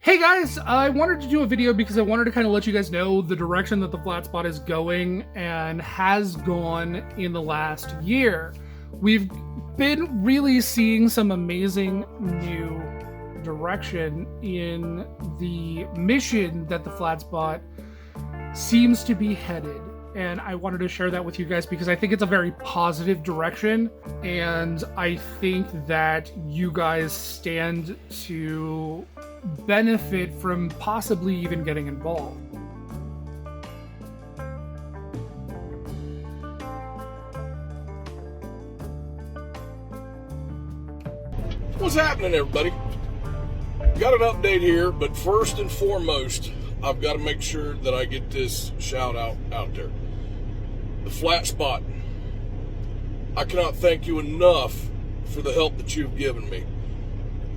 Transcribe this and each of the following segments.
Hey guys, I wanted to do a video because I wanted to kind of let you guys know the direction that the flat spot is going and has gone in the last year. We've been really seeing some amazing new direction in the mission that the flat spot seems to be headed. And I wanted to share that with you guys because I think it's a very positive direction. And I think that you guys stand to benefit from possibly even getting involved. What's happening, everybody? Got an update here, but first and foremost, I've got to make sure that I get this shout out there. The flat spot. I cannot thank you enough for the help that you've given me,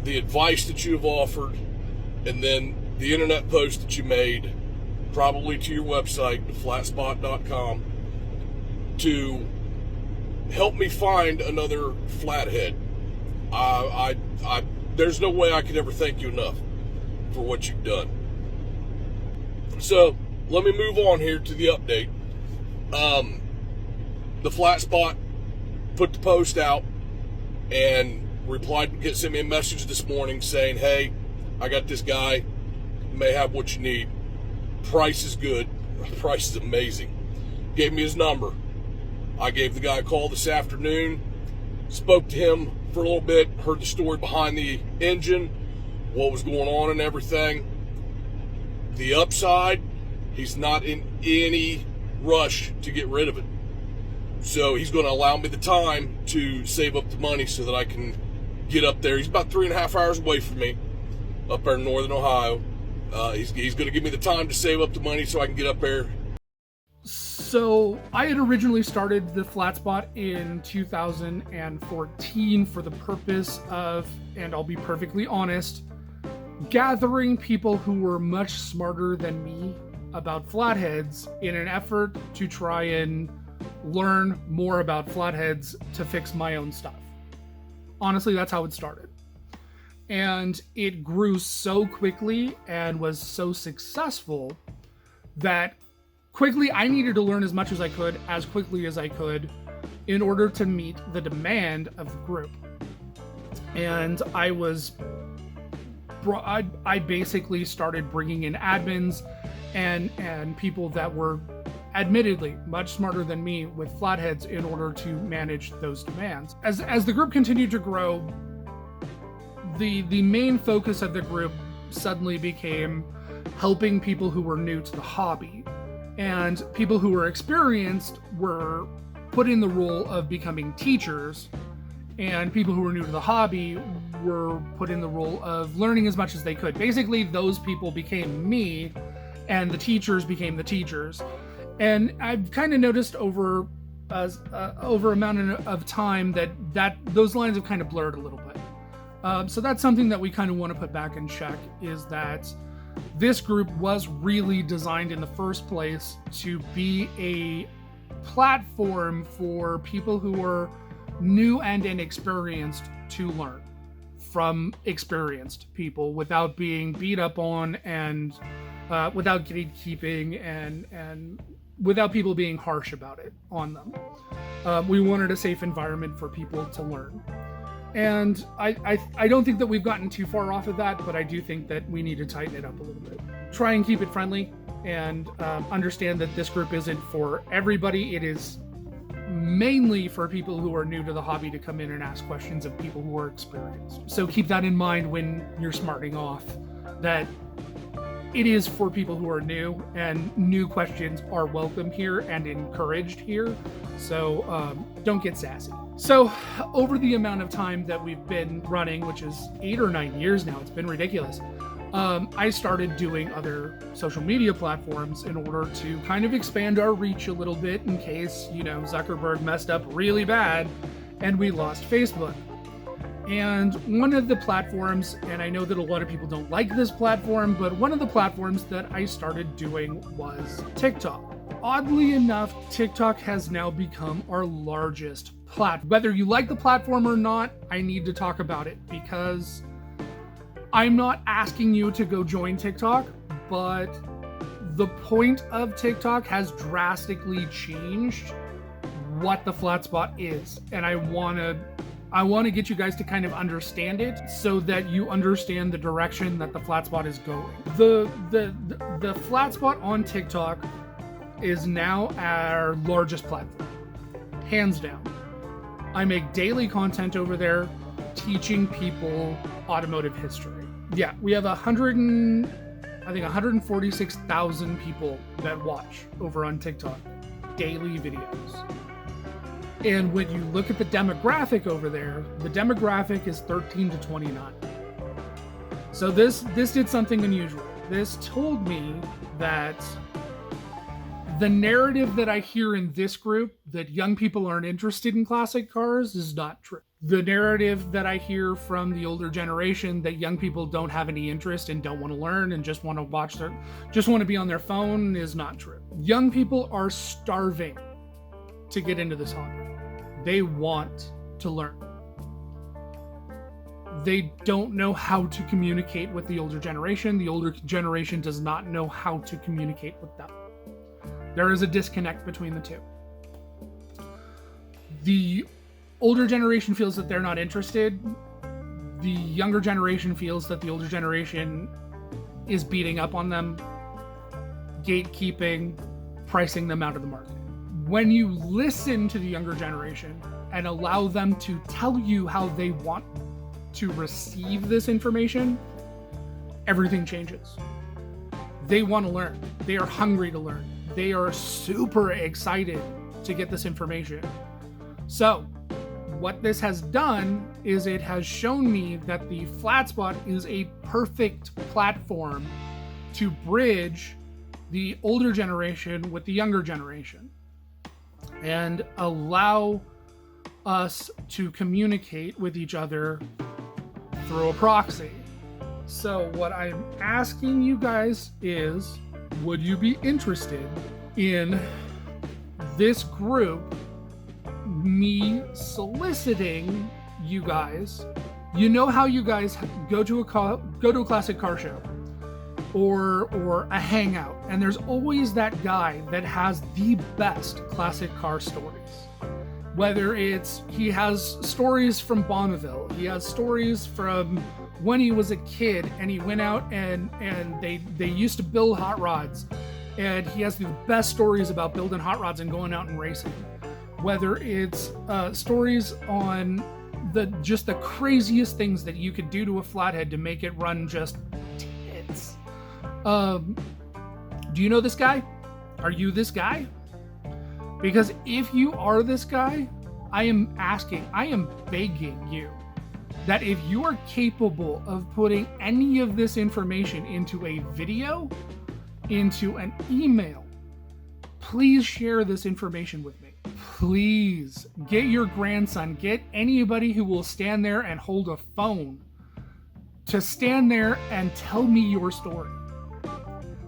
the advice that you've offered, and then the internet post that you made, probably to your website, theflatspot.com, to help me find another Flathead. There's no way I could ever thank you enough for what you've done. So let me move on here to the update. The flat spot put the post out and sent me a message this morning saying, hey, I got this guy, may have what you need. Price is good. Price is amazing. Gave me his number. I gave the guy a call this afternoon, spoke to him for a little bit, heard the story behind the engine, what was going on and everything. The upside, he's not in any rush to get rid of it. So he's going to allow me the time to save up the money so that I can get up there. He's about 3.5 hours away from me, up there in northern Ohio. He's going to give me the time to save up the money so I can get up there. So I had originally started the flat spot in 2014 for the purpose of, and I'll be perfectly honest, gathering people who were much smarter than me about flatheads in an effort to try and learn more about flatheads to fix my own stuff. Honestly, that's how it started. And it grew so quickly and was so successful that quickly I needed to learn as much as I could, as quickly as I could, in order to meet the demand of the group. And I basically started bringing in admins and people that were admittedly much smarter than me with flatheads in order to manage those demands. As the group continued to grow, the main focus of the group suddenly became helping people who were new to the hobby. And people who were experienced were put in the role of becoming teachers, and people who were new to the hobby were put in the role of learning as much as they could. Basically, those people became me, and the teachers became the teachers. And I've kind of noticed over amount of time that those lines have kind of blurred a little bit. So that's something that we kind of want to put back in check, is that this group was really designed in the first place to be a platform for people who are new and inexperienced to learn from experienced people without being beat up on and without gatekeeping and without people being harsh about it on them. We wanted a safe environment for people to learn. And I don't think that we've gotten too far off of that, but I do think that we need to tighten it up a little bit. Try and keep it friendly and understand that this group isn't for everybody. It is mainly for people who are new to the hobby to come in and ask questions of people who are experienced. So keep that in mind when you're smarting off, that it is for people who are new, and new questions are welcome here and encouraged here. So don't get sassy. So over the amount of time that we've been running, which is 8 or 9 years now, it's been ridiculous. I started doing other social media platforms in order to kind of expand our reach a little bit in case, Zuckerberg messed up really bad and we lost Facebook. And one of the platforms, and I know that a lot of people don't like this platform, but one of the platforms that I started doing was TikTok. Oddly enough, TikTok has now become our largest platform. Whether you like the platform or not, I need to talk about it because I'm not asking you to go join TikTok, but the point of TikTok has drastically changed what the flat spot is. And I want to get you guys to kind of understand it so that you understand the direction that the flat spot is going. The flat spot on TikTok is now our largest platform, hands down. I make daily content over there teaching people automotive history. Yeah, we have 146,000 people that watch over on TikTok, daily videos. And when you look at the demographic over there, the demographic is 13 to 29. So this did something unusual. This told me that the narrative that I hear in this group, that young people aren't interested in classic cars, is not true. The narrative that I hear from the older generation, that young people don't have any interest and don't want to learn and just want to be on their phone, is not true. Young people are starving to get into this hobby. They want to learn. They don't know how to communicate with the older generation. The older generation does not know how to communicate with them. There is a disconnect between the two. The older generation feels that they're not interested. The younger generation feels that the older generation is beating up on them, gatekeeping, pricing them out of the market. When you listen to the younger generation and allow them to tell you how they want to receive this information, everything changes. They want to learn. They are hungry to learn. They are super excited to get this information. So, what this has done is it has shown me that the flat spot is a perfect platform to bridge the older generation with the younger generation and allow us to communicate with each other through a proxy. So what I'm asking you guys is, would you be interested in this group, me soliciting you guys? You know how you guys go to a classic car show or a hangout, and there's always that guy that has the best classic car stories. Whether it's he has stories from Bonneville, he has stories from when he was a kid and he went out and they used to build hot rods, and he has the best stories about building hot rods and going out and racing. Whether it's stories on the craziest things that you could do to a flathead to make it run just tits. Do you know this guy? Are you this guy? Because if you are this guy, I am begging you that if you are capable of putting any of this information into a video, into an email, please share this information with me. Please get your grandson, get anybody who will stand there and hold a phone to stand there and tell me your story,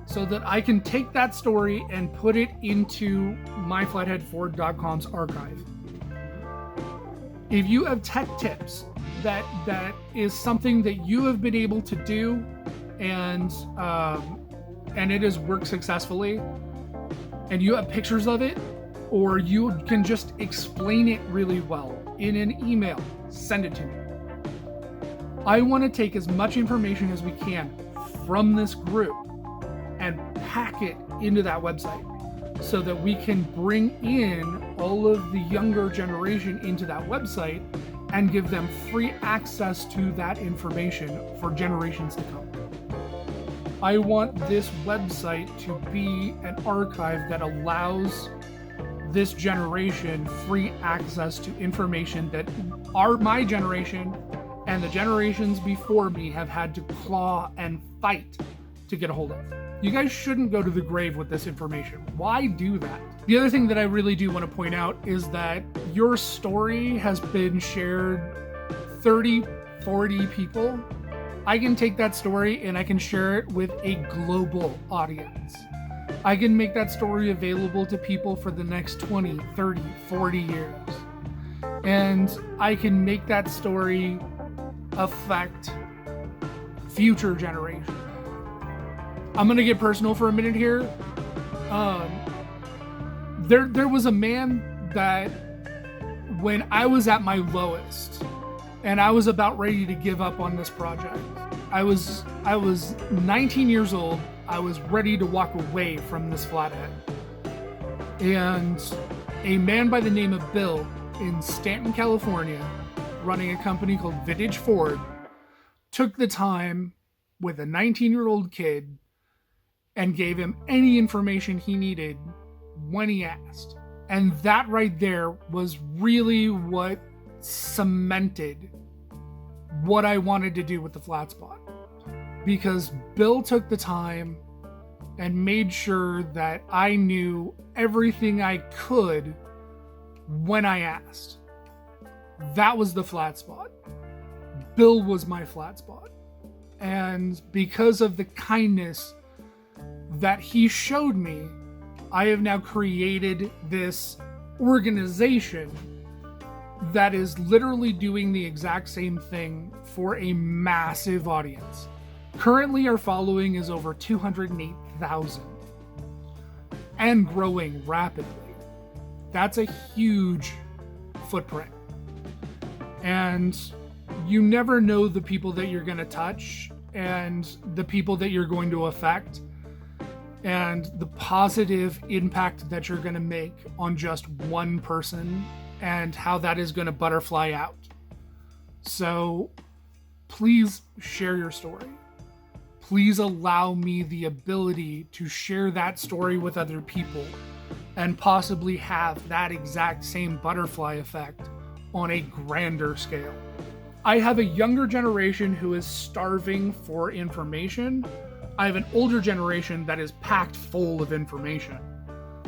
so that I can take that story and put it into myflatheadford.com's archive. If you have tech tips that is something that you have been able to do and it has worked successfully, and you have pictures of it, or you can just explain it really well in an email, send it to me. I want to take as much information as we can from this group and pack it into that website so that we can bring in all of the younger generation into that website and give them free access to that information for generations to come. I want this website to be an archive that allows this generation free access to information that my generation and the generations before me have had to claw and fight to get a hold of. You guys shouldn't go to the grave with this information. Why do that? The other thing that I really do want to point out is that your story has been shared 30, 40 people. I can take that story and I can share it with a global audience. I can make that story available to people for the next 20, 30, 40 years. And I can make that story affect future generations. I'm gonna get personal for a minute here. There was a man that, when I was at my lowest and I was about ready to give up on this project, I was 19 years old. I was ready to walk away from this Flathead. And a man by the name of Bill in Stanton, California, running a company called Vintage Ford, took the time with a 19-year-old kid and gave him any information he needed when he asked. And that right there was really what cemented what I wanted to do with the Flat Spot. Because Bill took the time and made sure that I knew everything I could when I asked. That was the Flat Spot. Bill was my Flat Spot. And because of the kindness that he showed me, I have now created this organization that is literally doing the exact same thing for a massive audience. Currently, our following is over 208,000 and growing rapidly. That's a huge footprint. And you never know the people that you're going to touch and the people that you're going to affect and the positive impact that you're going to make on just one person and how that is going to butterfly out. So please share your story. Please allow me the ability to share that story with other people and possibly have that exact same butterfly effect on a grander scale. I have a younger generation who is starving for information. I have an older generation that is packed full of information.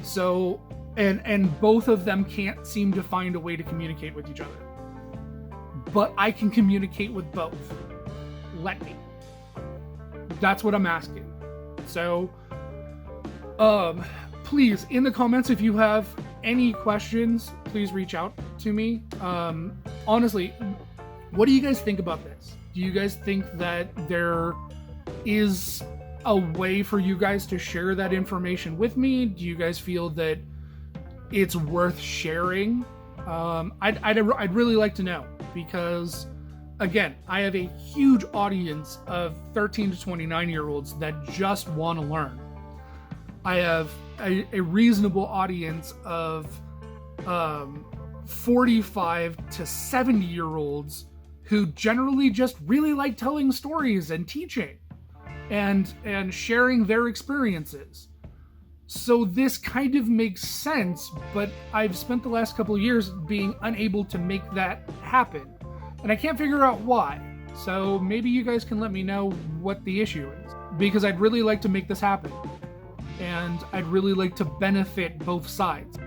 So, and both of them can't seem to find a way to communicate with each other. But I can communicate with both. Let me. That's what I'm asking. So, please, in the comments, if you have any questions, please reach out to me. Honestly, what do you guys think about this? Do you guys think that there is a way for you guys to share that information with me? Do you guys feel that it's worth sharing? I'd really like to know, because again, I have a huge audience of 13 to 29-year-olds that just want to learn. I have a reasonable audience of 45 to 70-year-olds who generally just really like telling stories and teaching and sharing their experiences. So this kind of makes sense, but I've spent the last couple of years being unable to make that happen. And I can't figure out why. So maybe you guys can let me know what the issue is, because I'd really like to make this happen. And I'd really like to benefit both sides.